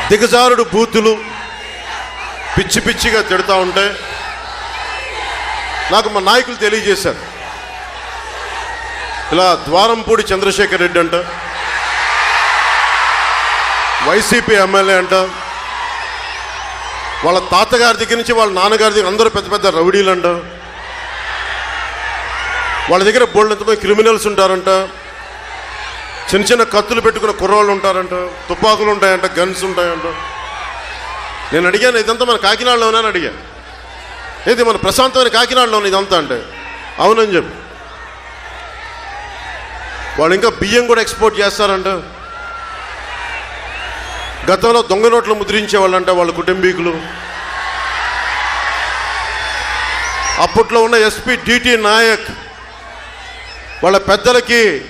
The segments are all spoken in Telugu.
దిగజారుడు బూతులు పిచ్చి పిచ్చిగా తిడతా ఉంటే నాకు మా నాయకులు తెలియజేశారు. ఇలా ద్వారంపూడి చంద్రశేఖర్ రెడ్డి అంట, వైసీపీ ఎమ్మెల్యే అంట, వాళ్ళ తాతగారి దగ్గర నుంచి వాళ్ళ నాన్నగారి దగ్గర అందరూ పెద్ద పెద్ద రౌడీలు అంట, వాళ్ళ దగ్గర బోల్డంతమంది క్రిమినల్స్ ఉంటారంట, చిన్న చిన్న కత్తులు పెట్టుకున్న కుర్రాళ్ళు ఉంటారంట, తుపాకులు ఉంటాయంట, గన్స్ ఉంటాయంట. నేను అడిగాను, ఇదంతా మన కాకినాడలోనే అని అడిగాను. ఏది మన ప్రశాంతమైన కాకినాడలో ఇదంతా అంటే అవునని చెప్పి. వాళ్ళు ఇంకా బియ్యం కూడా ఎక్స్పోర్ట్ చేస్తారంట. గతంలో దొంగ నోట్లు ముద్రించేవాళ్ళంట వాళ్ళ కుటుంబీకులు. అప్పట్లో ఉన్న ఎస్పీ డిటి నాయక్ వాళ్ళ పెద్దలకి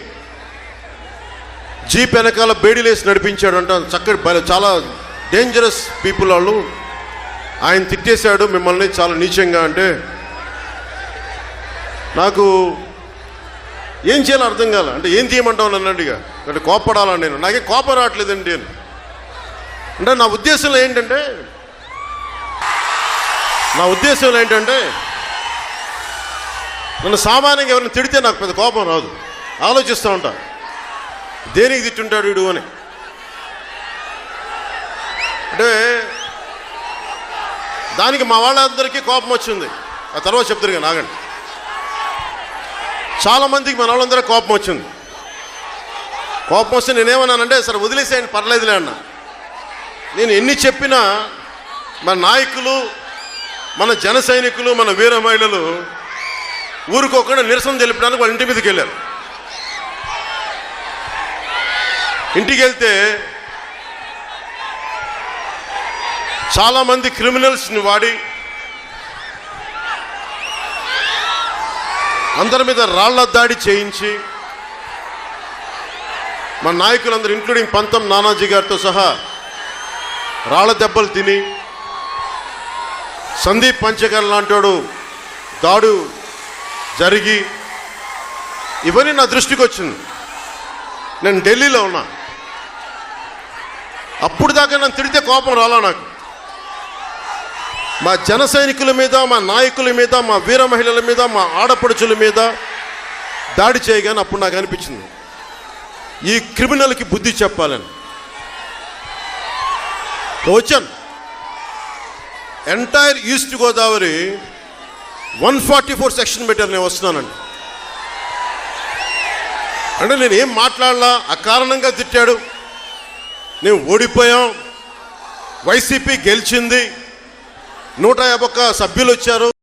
జీప్ వెనకాల బేడీలేసి నడిపించాడంట. చక్కటి చాలా డేంజరస్ పీపుల్ వాళ్ళు. ఆయన తిట్టేశాడు మిమ్మల్ని చాలా నీచంగా. అంటే నాకు ఏం చేయాలో అర్థం కాల. అంటే ఏం చేయమంటావు నన్ను అడిగా. అంటే కోపడాలని నేను నాకే కోపం రావట్లేదండి అంటే నా ఉద్దేశంలో ఏంటంటే నన్ను సామాన్యంగా ఎవరిని తిడితే నాకు పెద్ద కోపం రాదు. ఆలోచిస్తూ ఉంటా దేనికి తిట్టుంటాడు వీడు అని. అంటే దానికి మా వాళ్ళందరికీ కోపం వచ్చింది. ఆ తర్వాత చెప్తారు కానీ ఆగండి. చాలామందికి మన వాళ్ళందరికీ కోపం వచ్చింది. కోపం వస్తే నేనేమన్నానంటే సరే వదిలేసేయండి పర్లేదులే అన్నా. నేను ఎన్ని చెప్పినా మన నాయకులు, మన జన సైనికులు, మన వీర మహిళలు ఊరుకోకుండా నిరసన తెలిపడానికి వాళ్ళ ఇంటి మీదకి వెళ్ళారు. ఇంటికి వెళ్తే చాలామంది క్రిమినల్స్ని వాడి అందరి మీద రాళ్ల దాడి చేయించి మన నాయకులందరూ ఇంక్లూడింగ్ పంతం నానాజీ గారితో సహా రాళ్ల దెబ్బలు తిని, సందీప్ పంచకర్ లాంటోడు దాడు జరిగి ఇవన్నీ నా దృష్టికి వచ్చింది. నేను ఢిల్లీలో ఉన్నా. అప్పుడు దాకా నన్ను తిడితే కోపం రాలా నాకు. మా జన సైనికుల మీద, మా నాయకుల మీద, మా వీర మహిళల మీద, మా ఆడపడుచుల మీద దాడి చేయగానే అప్పుడు నాకు అనిపించింది ఈ క్రిమినల్కి బుద్ధి చెప్పాలని. వచ్చాను. ఎంటైర్ ఈస్ట్ గోదావరి 144 సెక్షన్ పెట్టారు. నేను వస్తున్నానండి. అంటే నేను ఏం మాట్లాడలా. అకారణంగా తిట్టాడు. నేను ఓడిపోయాం, వైసీపీ గెలిచింది, 151 సభ్యులు వచ్చారు.